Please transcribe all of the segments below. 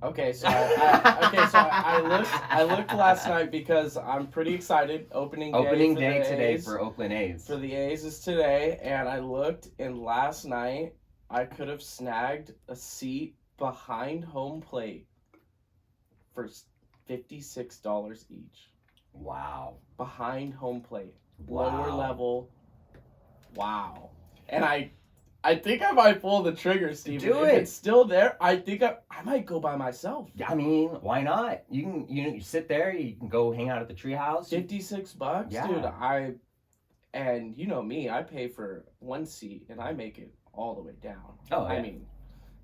Okay, so I looked last night because I'm pretty excited. Opening For the day today A's for Oakland A's. for the A's is today, and I looked, and last night I could have snagged a seat behind home plate for $56 each. Wow. Behind home plate, lower Wow. level. Wow, and I think I might pull the trigger, Steven. Do If it's it. still there, I think I might go by myself. I mean, why not? You sit there. You can go hang out at the treehouse. $56, dude. Yeah. And you know me, I pay for one seat and I make it all the way down. Oh yeah. I mean,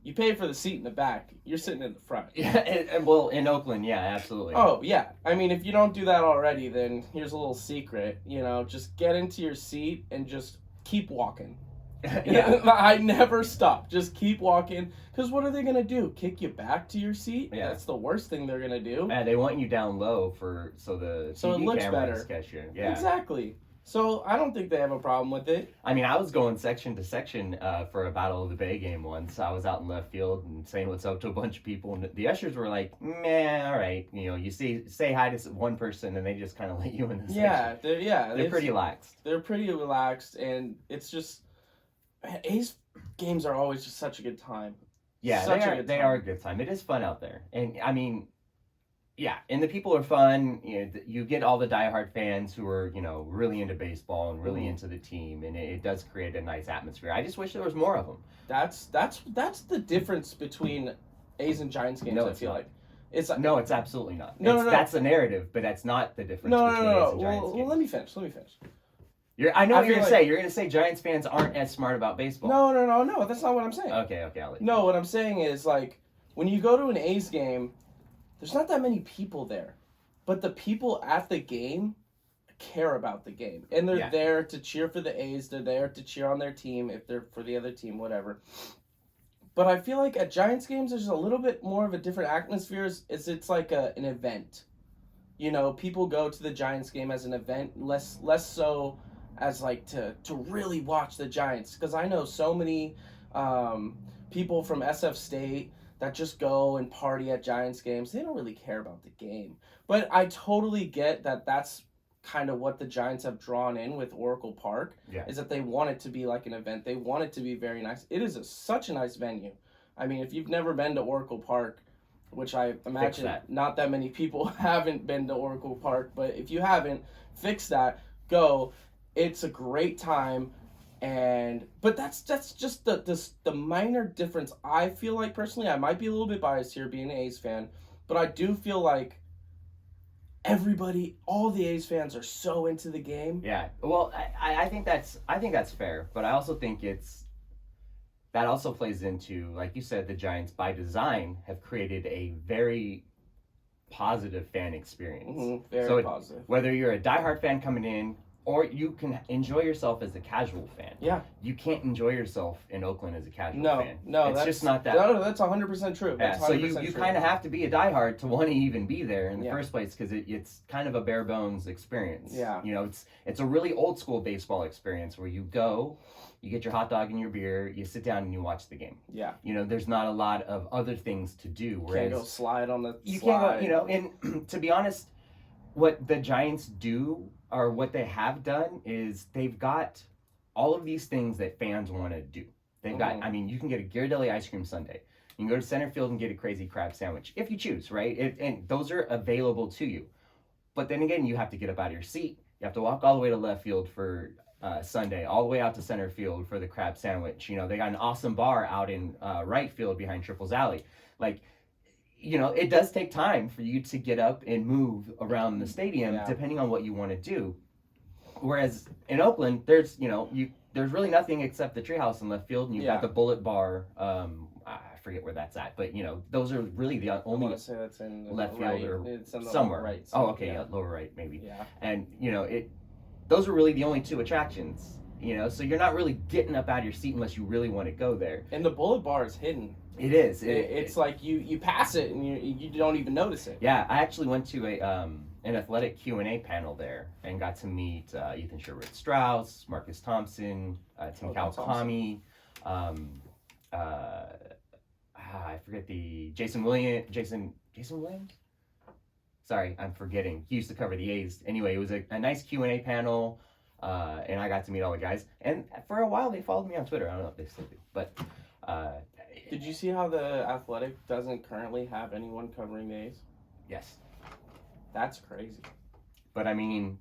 you pay for the seat in the back, you're sitting in the front. Yeah. Well, in Oakland, yeah, absolutely. Oh yeah. I mean, if you don't do that already, then here's a little secret. Just get into your seat and just keep walking. Yeah. I never stop. Just keep walking. Because what are they going to do? Kick you back to your seat? Yeah. That's the worst thing they're going to do. Yeah, they want you down low so the So it TV looks cameras better. catch you. Yeah. Exactly. So I don't think they have a problem with it. I mean, I was going section to section for a Battle of the Bay game once. I was out in left field and saying what's up to a bunch of people, and the ushers were like, "Meh, all right." You say hi to one person, and they just kind of let you in the section. They're pretty lax. They're pretty relaxed, and it's just A's games are always just such a good time. Yeah, they are a good time. It is fun out there, and I mean, yeah, and the people are fun. You get all the diehard fans who are really into baseball and really into the team, and it does create a nice atmosphere. I just wish there was more of them. That's the difference between A's and Giants games. No, I feel like it's absolutely not. No. That's the narrative, but that's not the difference No. between A's and Giants games. Well, let me finish. I know what you're feel gonna say. You're gonna say Giants fans aren't as smart about baseball. No. That's not what I'm saying. Okay, I'll let you. No, what I'm saying is like when you go to an A's game, there's not that many people there, but the people at the game care about the game, and they're there to cheer for the A's. They're there to cheer on their team if they're for the other team, whatever. But I feel like at Giants games, there's a little bit more of a different atmosphere. It's like an event. People go to the Giants game as an event, less so as like to really watch the Giants, because I know so many people from SF State that just go and party at Giants games. They don't really care about the game. But I totally get that that's kind of what the Giants have drawn in with Oracle Park, is that they want it to be like an event. They want it to be very nice. It is such a nice venue. I mean, if you've never been to Oracle Park, which I imagine not that many people haven't been to Oracle Park, but if you haven't, fix that, go. It's a great time, but that's just the minor difference. I feel like personally, I might be a little bit biased here being an A's fan, but I do feel like all the A's fans are so into the game. Yeah, well, I think that's fair, but I also think that also plays into, like you said, the Giants by design have created a very positive fan experience. Very positive. Whether you're a diehard fan coming in, or you can enjoy yourself as a casual fan. Yeah. You can't enjoy yourself in Oakland as a casual fan. No, it's just not that. No, that's 100% true. Yeah, so you kind of have to be a diehard to want to even be there in the first place, because it's kind of a bare bones experience. Yeah. It's a really old school baseball experience where you go, you get your hot dog and your beer, you sit down and you watch the game. Yeah. There's not a lot of other things to do. You can't go slide on the you slide. Can't go, and to be honest, what the Giants do, or what they have done, is they've got all of these things that fans want to do. They've got, I mean, you can get a Ghirardelli ice cream sundae. You can go to center field and get a crazy crab sandwich, if you choose, right? And those are available to you. But then again, you have to get up out of your seat. You have to walk all the way to left field for Sunday, all the way out to center field for the crab sandwich. They got an awesome bar out in right field behind Triples Alley. Like, it does take time for you to get up and move around the stadium, depending on what you want to do. Whereas in Oakland, there's really nothing except the treehouse in left field, and you've got the Bullet Bar. I forget where that's at, but those are really the only. I want to say that's in left right. field or it's in the somewhere. Right. Oh, okay, yeah, lower right maybe. Yeah. And those are really the only two attractions. So you're not really getting up out of your seat unless you really want to go there. And the Bullet Bar is hidden. It is. It's like you pass it and you don't even notice it. Yeah, I actually went to an athletic Q&A panel there and got to meet Ethan Sherwood-Strauss, Marcus Thompson, Tim Kawakami. I forget the Jason Williams. Sorry, I'm forgetting. He used to cover the A's. Anyway, it was a nice Q&A panel, and I got to meet all the guys. And for a while, they followed me on Twitter. I don't know if they still do, but. Did you see how the Athletic doesn't currently have anyone covering the A's? Yes. That's crazy. But I mean,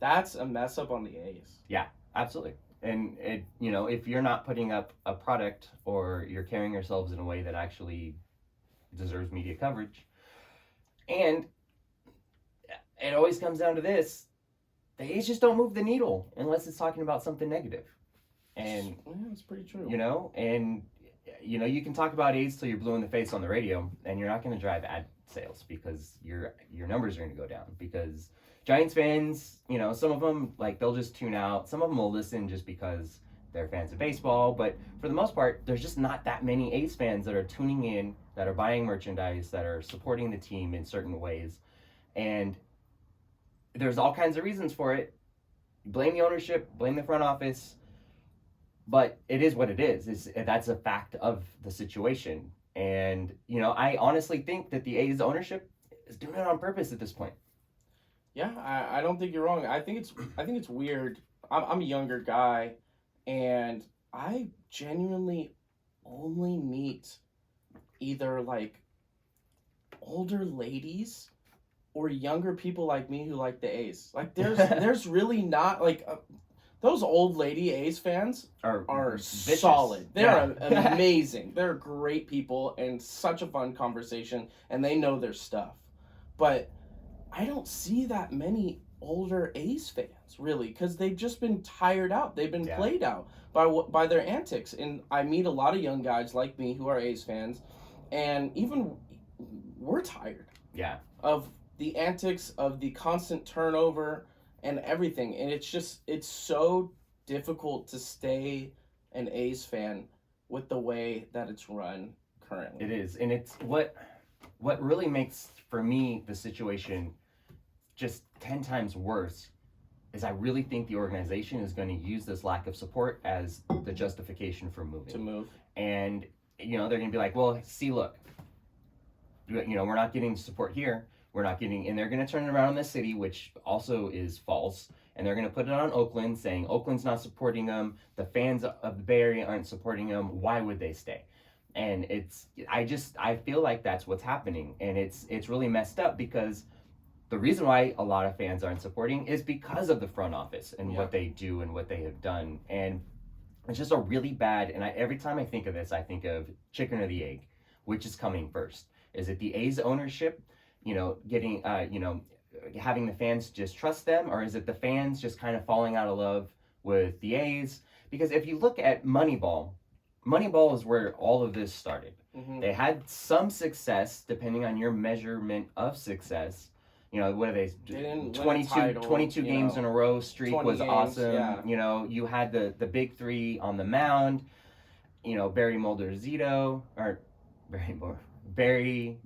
that's a mess up on the A's. Yeah, absolutely. And if you're not putting up a product or you're carrying yourselves in a way that actually deserves media coverage, and it always comes down to this: the A's just don't move the needle unless it's talking about something negative. And that's pretty true. You can talk about A's till you're blue in the face on the radio, and you're not going to drive ad sales because your numbers are going to go down. Because Giants fans, some of them, like, they'll just tune out. Some of them will listen just because they're fans of baseball. But for the most part, there's just not that many A's fans that are tuning in, that are buying merchandise, that are supporting the team in certain ways. And there's all kinds of reasons for it. Blame the ownership, blame the front office. But it is what it is. That's a fact of the situation. And, I honestly think that the A's ownership is doing it on purpose at this point. Yeah, I don't think you're wrong. I think it's weird. I'm a younger guy, and I genuinely only meet either, like, older ladies or younger people like me who like the A's. Like, there's really not, like... those old lady A's fans are solid. They're amazing. They're great people and such a fun conversation, and they know their stuff. But I don't see that many older A's fans, really, because they've just been tired out. They've been played out by their antics. And I meet a lot of young guys like me who are A's fans, and even we're tired of the antics, of the constant turnover, and everything. And it's so difficult to stay an A's fan with the way that it's run currently. It is. And it's what really makes, for me, the situation just 10 times worse is I really think the organization is going to use this lack of support as the justification for moving. To move. And, they're going to be like, well, see, look, we're not getting support here. We're not getting, and they're going to turn it around on the city, which also is false. And they're going to put it on Oakland, saying Oakland's not supporting them. The fans of the Bay Area aren't supporting them. Why would they stay? And I feel like that's what's happening. And it's really messed up because the reason why a lot of fans aren't supporting is because of the front office and what they do and what they have done. And it's just a really bad, and every time I think of this, I think of chicken or the egg, which is coming first. Is it the A's ownership? Getting, having the fans just trust them, or is it the fans just kind of falling out of love with the A's? Because if you look at Moneyball is where all of this started. Mm-hmm. They had some success, depending on your measurement of success. What are they 22 games in a row streak was games, awesome. Yeah. You had the big three on the mound. Barry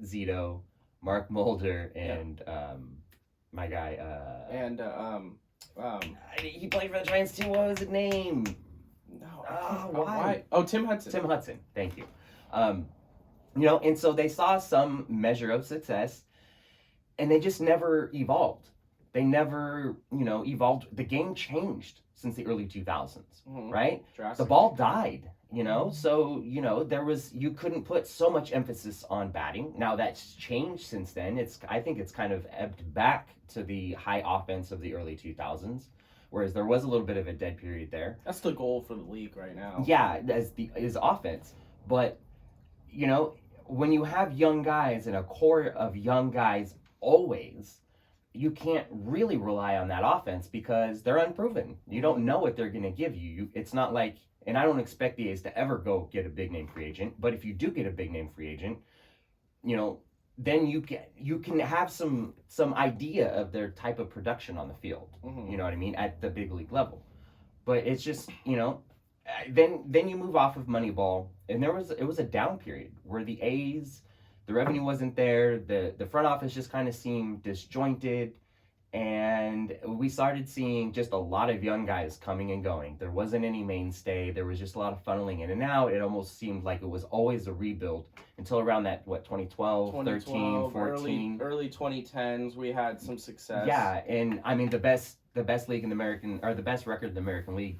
Zito, Mark Mulder, and my guy. He played for the Giants too. What was his name? No. Why? Oh, Tim Hudson. Tim Hudson. Thank you. And so they saw some measure of success, and they just never evolved. They never, evolved. The game changed since the early 2000s, right? The ball died. So, you couldn't put so much emphasis on batting. Now that's changed since then. I think it's kind of ebbed back to the high offense of the early 2000s, whereas there was a little bit of a dead period there. That's the goal for the league right now. Yeah, is offense. But, when you have young guys and a core of young guys always, you can't really rely on that offense because they're unproven. You don't know what they're going to give you. It's not like, and I don't expect the A's to ever go get a big name free agent, but if you do get a big name free agent, then you can have some idea of their type of production on the field. Mm-hmm. You know what I mean? At the big league level. But it's just, then you move off of Moneyball, and it was a down period where the A's, the revenue wasn't there, the front office just kind of seemed disjointed, And we started seeing just a lot of young guys coming and going. There wasn't any mainstay. There was just a lot of funneling in and out. It almost seemed like it was always a rebuild until around that, 2012, 13, 14. Early 2010s, we had some success. Yeah, and I mean the best league in the American, or the best record in the American League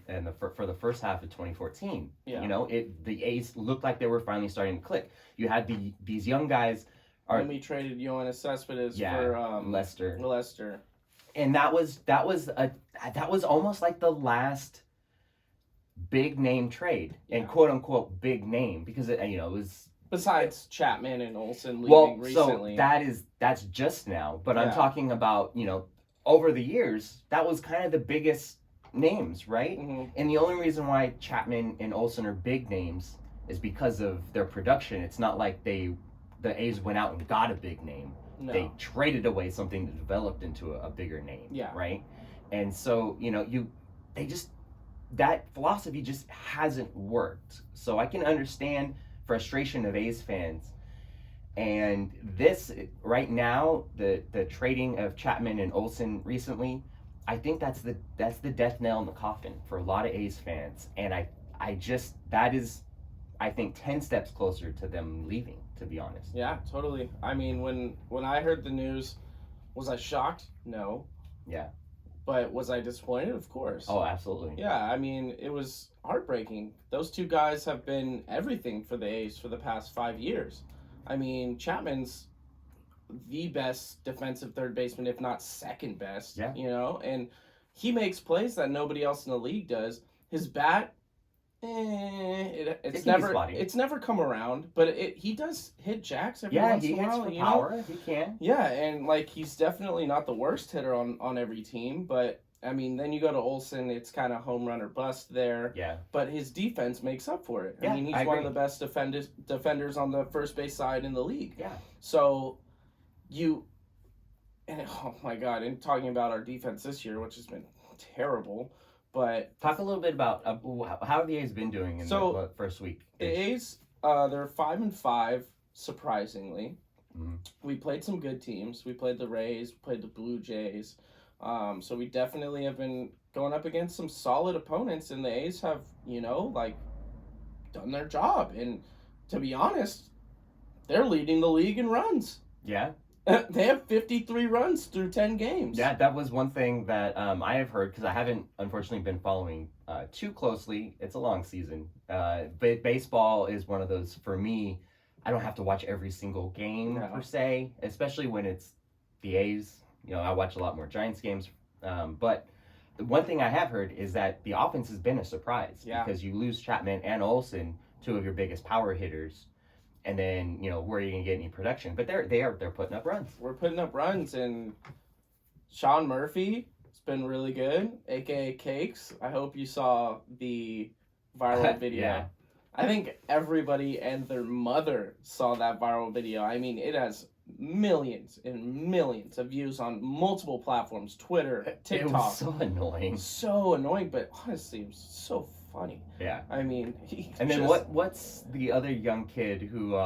for the first half of 2014. Yeah. You know, the A's looked like they were finally starting to click. You had these young guys. And we traded Yoenis Cespedes for Lester. And that was almost like the last big name trade, and quote unquote big name, because it was besides Chapman and Olsen leaving recently. So that's just now, but I'm talking about over the years that was kind of the biggest names, right? Mm-hmm. And the only reason why Chapman and Olsen are big names is because of their production. It's not like the A's went out and got a big name. No. They traded away something that developed into a bigger name. Yeah. Right? And so, that philosophy just hasn't worked. So I can understand frustration of A's fans. And this, right now, the trading of Chapman and Olsen recently, I think that's the death nail in the coffin for a lot of A's fans. And that is, I think, 10 steps closer to them leaving, to be honest. Yeah, totally. I mean, when I heard the news, was I shocked? No. Yeah. But was I disappointed? Of course. Oh, absolutely. Yeah, I mean, it was heartbreaking. Those two guys have been everything for the A's for the past 5 years. I mean, Chapman's the best defensive third baseman, if not second best. Yeah. And he makes plays that nobody else in the league does. His bat, it's never come around, but he does hit jacks every once in a while. Yeah, he hits for power. He can. Yeah, and he's definitely not the worst hitter on every team, but I mean, then you go to Olsen, it's kind of home run or bust there. Yeah. But his defense makes up for it. Yeah, I mean, he's one of the best defenders on the first base side in the league. Yeah. So oh my God, and talking about our defense this year, which has been terrible. But talk a little bit about how have the A's been doing in the first week? The A's, they're 5-5, surprisingly. Mm-hmm. We played some good teams. We played the Rays, we played the Blue Jays. So we definitely have been going up against some solid opponents, and the A's have, done their job. And to be honest, they're leading the league in runs. Yeah. They have 53 runs through 10 games. Yeah, that was one thing that I have heard, because I haven't, unfortunately, been following too closely. It's a long season. But baseball is one of those, for me, I don't have to watch every single game, per se, especially when it's the A's. I watch a lot more Giants games. But the one thing I have heard is that the offense has been a surprise. Yeah. Because you lose Chapman and Olsen, two of your biggest power hitters. And then, where are you going to get any production? But they're putting up runs. We're putting up runs, and Sean Murphy has been really good, a.k.a. Cakes. I hope you saw the viral video. Yeah. I think everybody and their mother saw that viral video. I mean, it has millions and millions of views on multiple platforms, Twitter, TikTok. It was so annoying. So annoying, but honestly, it was so funny. Yeah. I mean, what's the other young kid who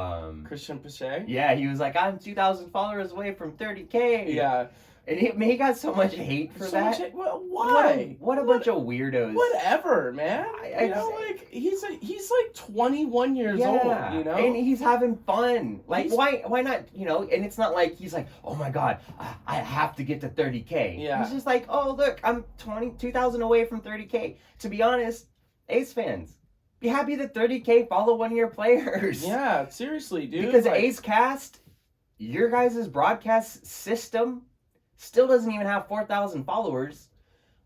Christian Pache? Yeah, he was like, I'm 2,000 followers away from 30K. Yeah. And he got so much hate for that. Well, why? What a bunch of weirdos. Whatever, man. He's 21 years old, And he's having fun. Why not, and it's not like he's like, oh my God, I have to get to 30K. Yeah. He's just like, oh, look, I'm 2,000 away from 30K. To be honest, A's fans, be happy that 30K follow one of your players. Yeah, seriously, dude. Because A's Cast, your guys' broadcast system, still doesn't even have 4,000 followers.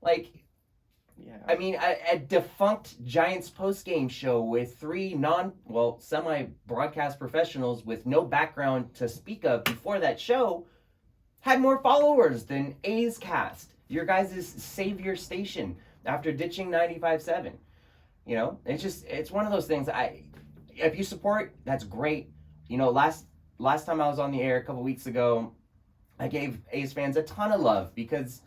I mean, a defunct Giants postgame show with 3 semi-broadcast professionals with no background to speak of before that show had more followers than A's Cast, your guys' savior station, after ditching 95.7. It's one of those things. If you support, that's great. Last time I was on the air a couple weeks ago, I gave A's fans a ton of love, because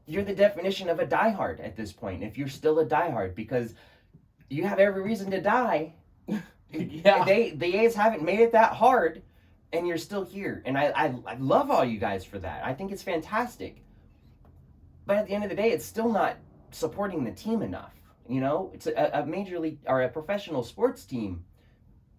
you're the definition of a diehard at this point. If you're still a diehard, because you have every reason to die. Yeah. The A's haven't made it that hard, and you're still here. And I love all you guys for that. I think it's fantastic. But at the end of the day, it's still not supporting the team enough. You know, it's a major league or a professional sports team.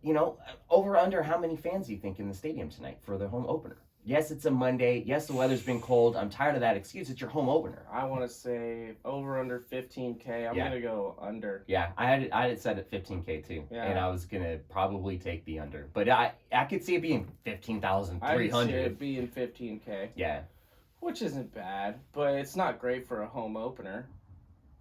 You know, over under how many fans do you think in the stadium tonight for the home opener? Yes, it's a Monday. Yes, the weather's been cold. I'm tired of that excuse. It's your home opener. I want to say over under 15K. I'm gonna go under. Yeah, I had it set at 15K too, and I was gonna probably take the under, but I could see it being 15,300. I could see it being 15K. Yeah, which isn't bad, but it's not great for a home opener.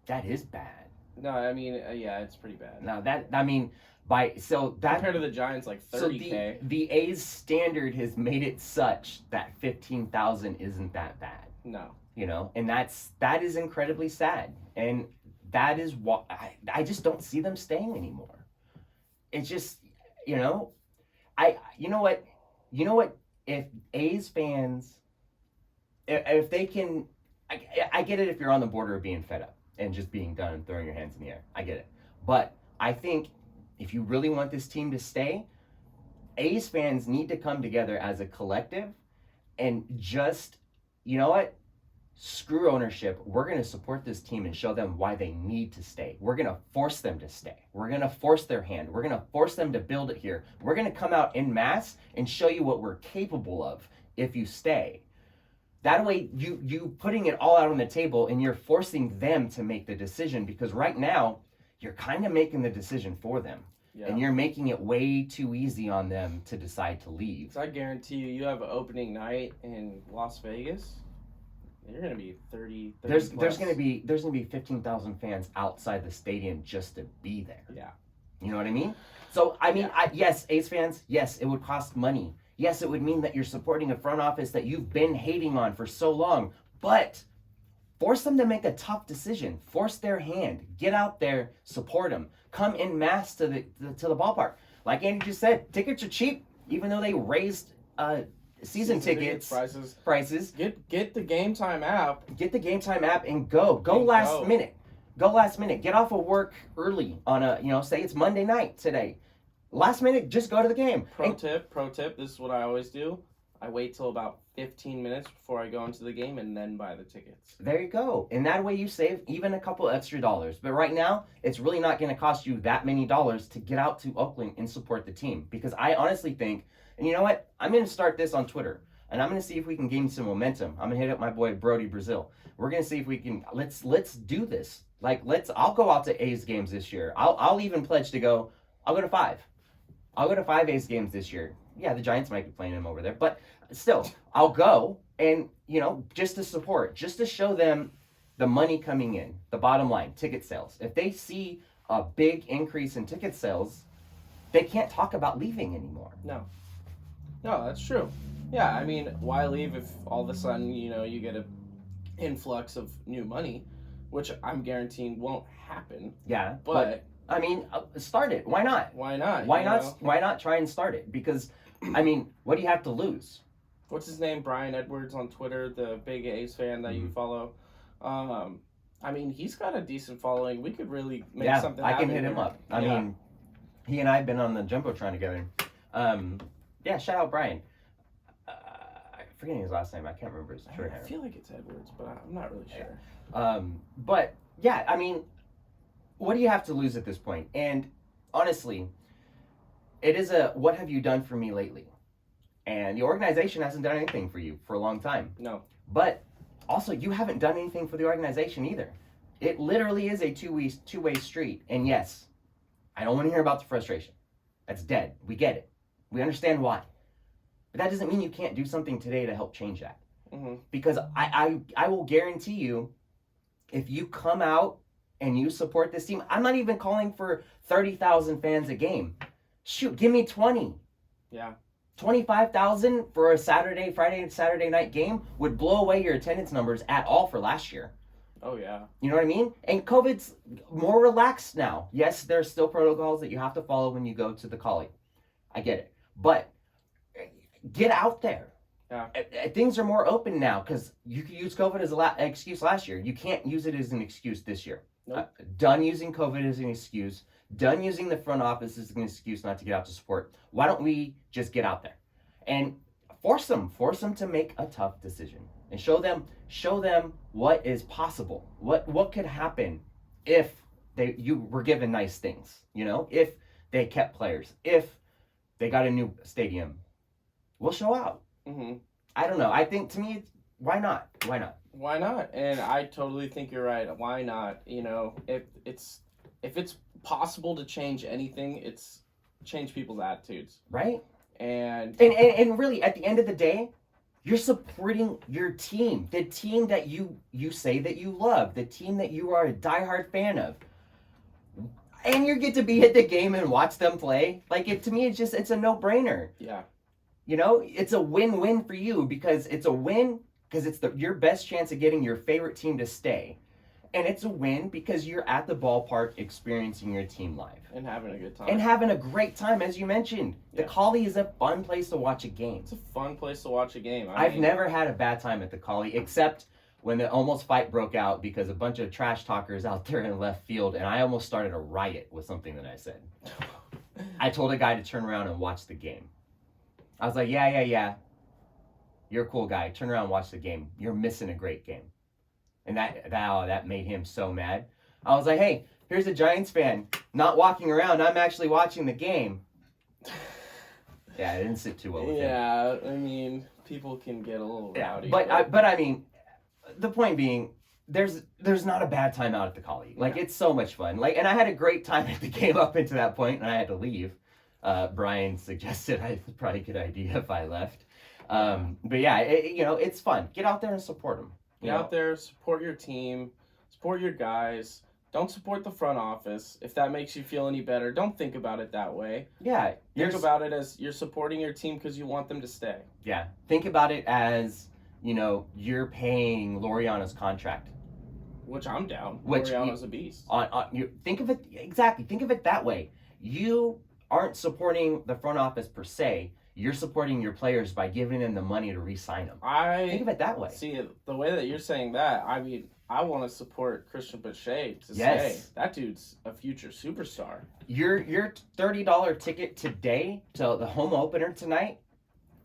That is bad. No, I mean, yeah, it's pretty bad. Now that compared to the Giants, like 30K. So the A's standard has made it such that 15,000 isn't that bad. No. You know, and that is incredibly sad, and that is why I just don't see them staying anymore. It's just, you know, you know what, if A's fans, if they can, I get it if you're on the border of being fed up and just being done and throwing your hands in the air. I get it. But I think if you really want this team to stay, A's fans need to come together as a collective and just, you know what? Screw ownership. We're going to support this team and show them why they need to stay. We're going to force them to stay. We're going to force their hand. We're going to force them to build it here. We're going to come out en masse and show you what we're capable of if you stay. That way, you putting it all out on the table and you're forcing them to make the decision, because right now, you're kind of making the decision for them. Yeah. And you're making it way too easy on them to decide to leave. So I guarantee you have an opening night in Las Vegas, you're going to be 30 there's going to be 15,000 fans outside the stadium just to be there. Yeah. You know what I mean? So, I mean, yes, A's fans, yes, it would cost money. Yes, it would mean that you're supporting a front office that you've been hating on for so long, but force them to make a tough decision. Force their hand. Get out there, support them. Come en masse to the ballpark. Like Andy just said, tickets are cheap, even though they raised season tickets prices. Get the Game Time app. Get the Game Time app and go. Go last minute. Go last minute. Get off of work early on say it's Monday night today. Last minute, just go to the game. Pro tip, this is what I always do. I wait till about 15 minutes before I go into the game and then buy the tickets. There you go. And that way you save even a couple extra dollars. But right now, it's really not going to cost you that many dollars to get out to Oakland and support the team. Because I honestly think, and you know what? I'm going to start this on Twitter. And I'm going to see if we can gain some momentum. I'm going to hit up my boy Brody Brazil. We're going to see if we can, let's do this. I'll go out to A's games this year. I'll even pledge to go, I'll go to 5. I'll go to 5 A's games this year. Yeah, the Giants might be playing them over there, but still, I'll go and, just to support, just to show them the money coming in, the bottom line, ticket sales. If they see a big increase in ticket sales, they can't talk about leaving anymore. No, that's true. Yeah, I mean, why leave if all of a sudden, you get an influx of new money, which I'm guaranteeing won't happen. Yeah, but I mean, start it. Why not? Why not? Why not try and start it? Because, I mean, what do you have to lose? What's his name? Brian Edwards on Twitter, the big A's fan that you follow. I mean, he's got a decent following. We could really make something happen. I can hit him up. I mean, he and I have been on the Jumbotron together. Shout out Brian. I'm forgetting his last name. I can't remember his short name. I feel like it's Edwards, but I'm not really sure. But, yeah, I mean, what do you have to lose at this point? And honestly, it is a what have you done for me lately? And the organization hasn't done anything for you for a long time. No. But also, you haven't done anything for the organization either. It literally is a two-way street. And yes, I don't want to hear about the frustration. That's dead. We get it. We understand why. But that doesn't mean you can't do something today to help change that. Mm-hmm. Because I will guarantee you, if you come out and you support this team, I'm not even calling for 30,000 fans a game. Shoot, give me 20. Yeah. 25,000 for a Friday and Saturday night game would blow away your attendance numbers at all for last year. Oh, yeah. You know what I mean? And COVID's more relaxed now. Yes, there's still protocols that you have to follow when you go to the Coli. I get it. But get out there. Yeah. Things are more open now because you could use COVID as an excuse last year. You can't use it as an excuse this year. Nope. Done using COVID as an excuse. Done using the front office as an excuse not to get out to support. Why don't we just get out there? And force them to make a tough decision and show them what is possible, what could happen if you were given nice things, if they kept players, if they got a new stadium. We'll show out. Mm-hmm. I don't know. I think, to me, why not? Why not? And I totally think you're right. Why not? If it's possible to change anything, it's change people's attitudes, right? And really, at the end of the day, you're supporting your team, the team that you say that you love, the team that you are a diehard fan of, and you get to be at the game and watch them play. To me, it's a no-brainer. Yeah. It's a win-win for you, because it's a win because it's your best chance of getting your favorite team to stay. And it's a win because you're at the ballpark experiencing your team live. And having a good time. And having a great time, as you mentioned. The Collie is a fun place to watch a game. It's a fun place to watch a game. I've never had a bad time at the Collie, except when the almost fight broke out because a bunch of trash talkers out there in left field, and I almost started a riot with something that I said. I told a guy to turn around and watch the game. I was like, yeah. You're a cool guy. Turn around and watch the game. You're missing a great game. And that made him so mad. I was like, hey, here's a Giants fan not walking around. I'm actually watching the game. Yeah, it didn't sit too well with him. Yeah, I mean, people can get a little rowdy. But I mean, the point being, there's not a bad time out at the Collie. It's so much fun. And I had a great time at the game up until that point, and I had to leave. Brian suggested it's probably a good idea if I left. But yeah, it's fun. Get out there and support them. Get out there, support your team, support your guys. Don't support the front office. If that makes you feel any better, don't think about it that way. Yeah. Think about it as you're supporting your team because you want them to stay. Yeah. Think about it as, you're paying Laureano's contract. Which I'm down. Laureano's a beast. Think of it that way. You aren't supporting the front office per se. You're supporting your players by giving them the money to re-sign them. Think of it that way. See, the way that you're saying that, I mean, I want to support Christian Pache to say that dude's a future superstar. Your $30 ticket today to the home opener tonight,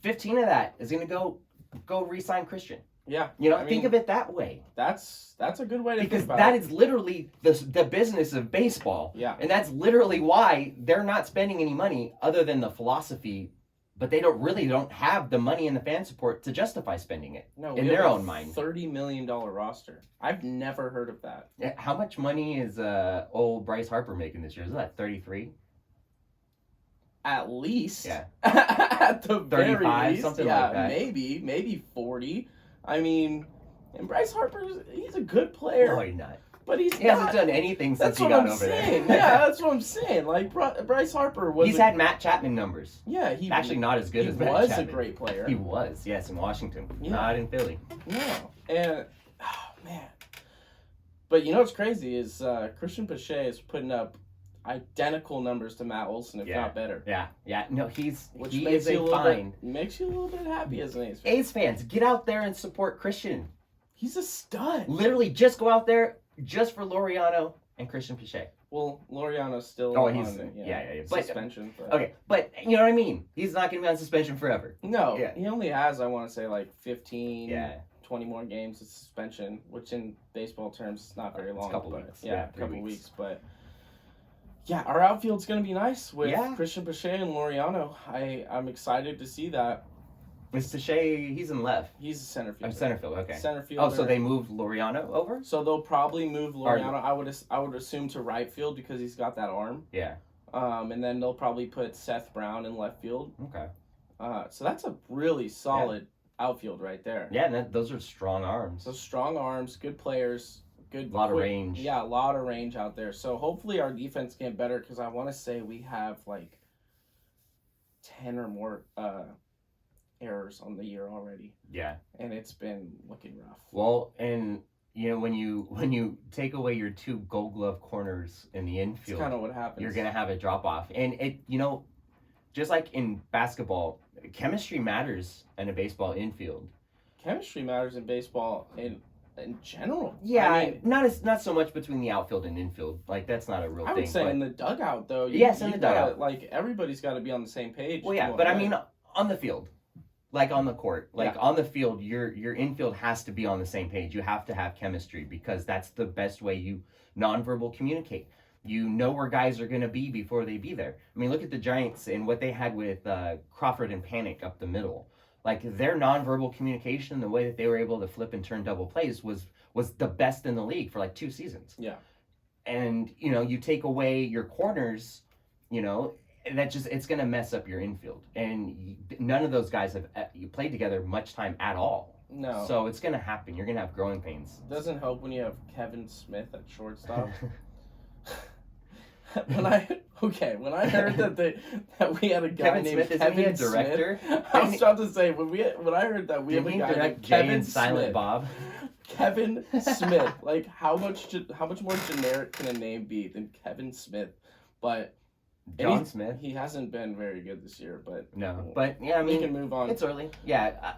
15 of that is going to go re-sign Christian. Yeah. Think of it that way. That's a good way to think about it. Because that is literally the business of baseball. Yeah. And that's literally why they're not spending any money other than the philosophy. But they don't have the money and the fan support to justify spending it in their own mind. $30 million roster. I've never heard of that. Yeah, how much money is old Bryce Harper making this year? Is that 33? At least. Yeah. At the 35, very least. something like that. Maybe 40. I mean, and Bryce Harper, he's a good player. No, he's not. But he hasn't done anything since he got over there. Yeah, that's what I'm saying. Bryce Harper was. He's had Matt Chapman numbers. Yeah, he actually not as good as Matt Chapman. He was a great player. He was, yes, in Washington, not in Philly. No, and man, but what's crazy is Christian Pache is putting up identical numbers to Matt Olson, if not better. Yeah. No, he makes is a find. Makes you a little bit happy as an A's fan. A's fans, get out there and support Christian. He's a stud. Literally, just go out there. Just for Laureano and Christian Pache. Well, Laureano's still on suspension. But you know what I mean? He's not going to be on suspension forever. No, he only has, I want to say, 15, 20 more games of suspension, which in baseball terms is not very long. It's a couple weeks. Yeah, a couple weeks. But yeah, our outfield's going to be nice with Christian Pache and Laureano. I'm excited to see that. Is Pache, he's in left. He's a center fielder. Center field, okay. Center fielder. Oh, so they moved Laureano over? So they'll probably move Laureano, I would assume, to right field because he's got that arm. Yeah. And then they'll probably put Seth Brown in left field. Okay. So that's a really solid outfield right there. Yeah, those are strong arms. So strong arms, good players, good... A lot of range. Yeah, a lot of range out there. So hopefully our defense can get better because I want to say we have 10 or more... errors on the year already. Yeah. And it's been looking rough. Well, and when you take away your two Gold Glove corners in the infield, that's kind of what happens. You're gonna have a drop off, and it just like in basketball, chemistry matters in a baseball infield. Chemistry matters in baseball in general. Yeah, not so much between the outfield and infield. That's not a real thing. I would say in the dugout though. Yes, in the dugout. Everybody's got to be on the same page. Well, yeah, but I mean on the field. like on the court, like on the field, your infield has to be on the same page. You have to have chemistry because that's the best way you nonverbal communicate. You know where guys are going to be before they be there. I mean, look at the Giants and what they had with Crawford and Panic up the middle. Like their nonverbal communication, the way that they were able to flip and turn double plays was the best in the league for like 2 seasons. Yeah. And you take away your corners, that just it's going to mess up your infield. And none of those guys have played together much time at all. No. So it's going to happen. You're going to have growing pains. Doesn't help when you have Kevin Smith at shortstop. When I heard that we had a guy Kevin named Smith, Kevin isn't he a director? Smith, I was about to say when I heard that we have a guy named Kevin Silent Smith. Bob. Kevin Smith. Like how much more generic can a name be than Kevin Smith? But John Smith. He hasn't been very good this year, but no. But yeah, I mean, we can move on. It's early. Yeah.